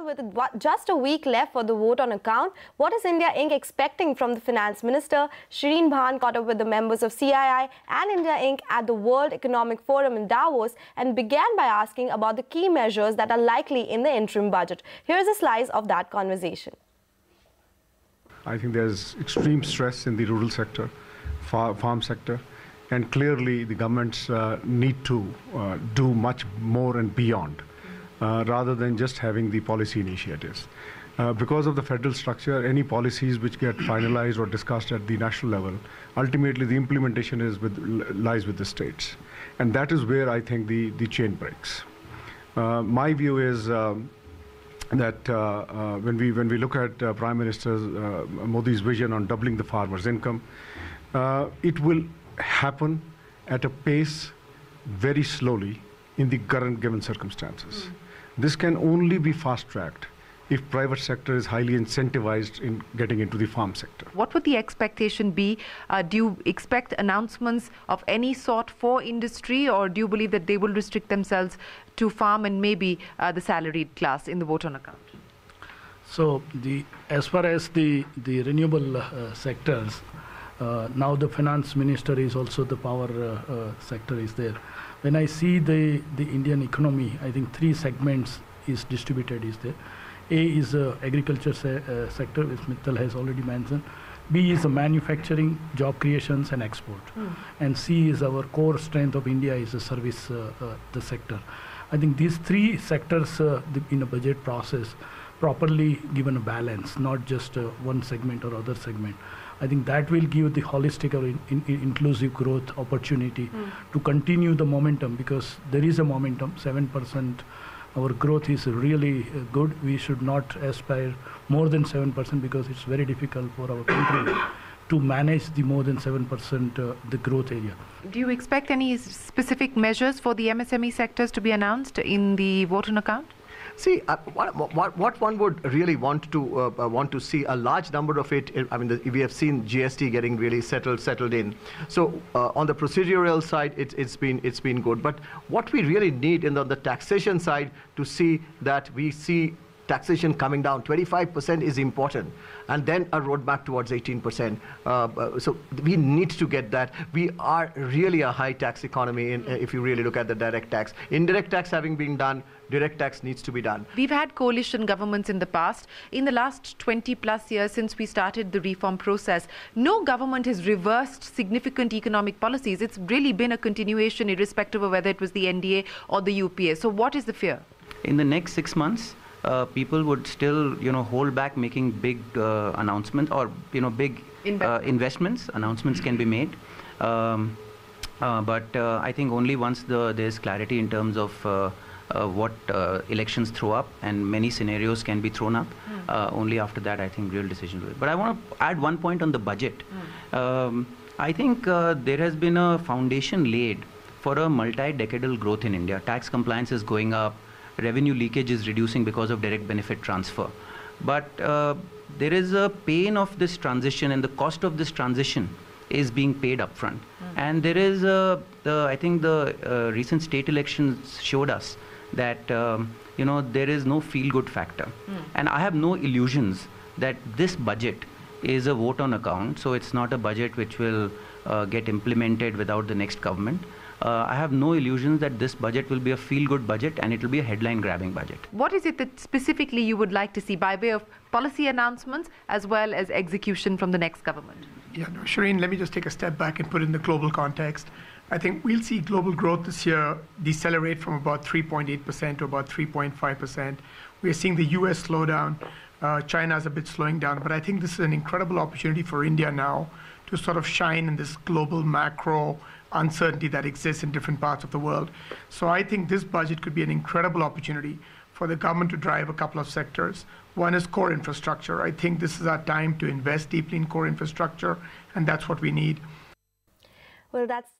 with just a week left for the vote on account, what is India Inc. expecting from the Finance Minister? Shireen Bhan caught up with the members of CII and India Inc. at the World Economic Forum in Davos and began by asking about the key measures that are likely in the interim budget. Here's a slice of that conversation. I think there's extreme stress in the rural sector, farm sector, and clearly the governments need to do much more and beyond, rather than just having the policy initiatives. Because of the federal structure, any policies which get finalized or discussed at the national level, ultimately the implementation lies with the states. And that is where I think the chain breaks. My view is that when we look at Prime Minister Modi's vision on doubling the farmers' income, it will happen at a pace very slowly in the current given circumstances. This can only be fast-tracked if private sector is highly incentivized in getting into the farm sector. What would the expectation be? Do you expect announcements of any sort for industry, or do you believe that they will restrict themselves to farm and maybe the salaried class in the vote on account? So as far as the renewable sectors, now the finance minister is also the power sector is there. When I see the Indian economy, I think three segments is distributed is there. A is agriculture sector, which Mittal has already mentioned. B is manufacturing, job creations and export. And C is our core strength of India is the service the sector. I think these three sectors in a budget process properly given a balance, not just one segment or other segment. I think that will give the holistic or inclusive growth opportunity to continue the momentum, because there is a momentum, 7%. Our growth is really good. We should not aspire more than 7% because it's very difficult for our country to manage the more than 7% the growth area. Do you expect any specific measures for the MSME sectors to be announced in the vote on account? See, what one would really want to see a large number of it. I mean, we have seen GST getting really settled in. So on the procedural side, it's been good. But what we really need on the taxation side to see that we see taxation coming down. 25% is important, and then a roadmap towards 18%. So we need to get that. We are really a high tax economy if you really look at the direct tax. Indirect tax having been done, direct tax needs to be done. We've had coalition governments in the past. In the last 20 plus years since we started the reform process, no government has reversed significant economic policies. It's really been a continuation irrespective of whether it was the NDA or the UPA. So what is the fear? In the next 6 months, people would still, hold back making big announcements or, big investments. Announcements can be made. But I think only once there's clarity in terms of what elections throw up, and many scenarios can be thrown up, only after that I think real decisions will. But I want to add one point on the budget. I think there has been a foundation laid for a multi-decadal growth in India. Tax compliance is going up. Revenue leakage is reducing because of direct benefit transfer. But there is a pain of this transition, and the cost of this transition is being paid upfront. And there is, I think the recent state elections showed us that, there is no feel-good factor. And I have no illusions that this budget is a vote on account, so it's not a budget which will get implemented without the next government. I have no illusions that this budget will be a feel-good budget and it will be a headline-grabbing budget. What is it that specifically you would like to see by way of policy announcements as well as execution from the next government? Yeah, no, Shireen, let me just take a step back and put it in the global context. I think we'll see global growth this year decelerate from about 3.8% to about 3.5%. We're seeing the US slow down. China's a bit slowing down, but I think this is an incredible opportunity for India now to sort of shine in this global macro uncertainty that exists in different parts of the world. So I think this budget could be an incredible opportunity for the government to drive a couple of sectors. One is core infrastructure. I think this is our time to invest deeply in core infrastructure, and that's what we need. Well, that's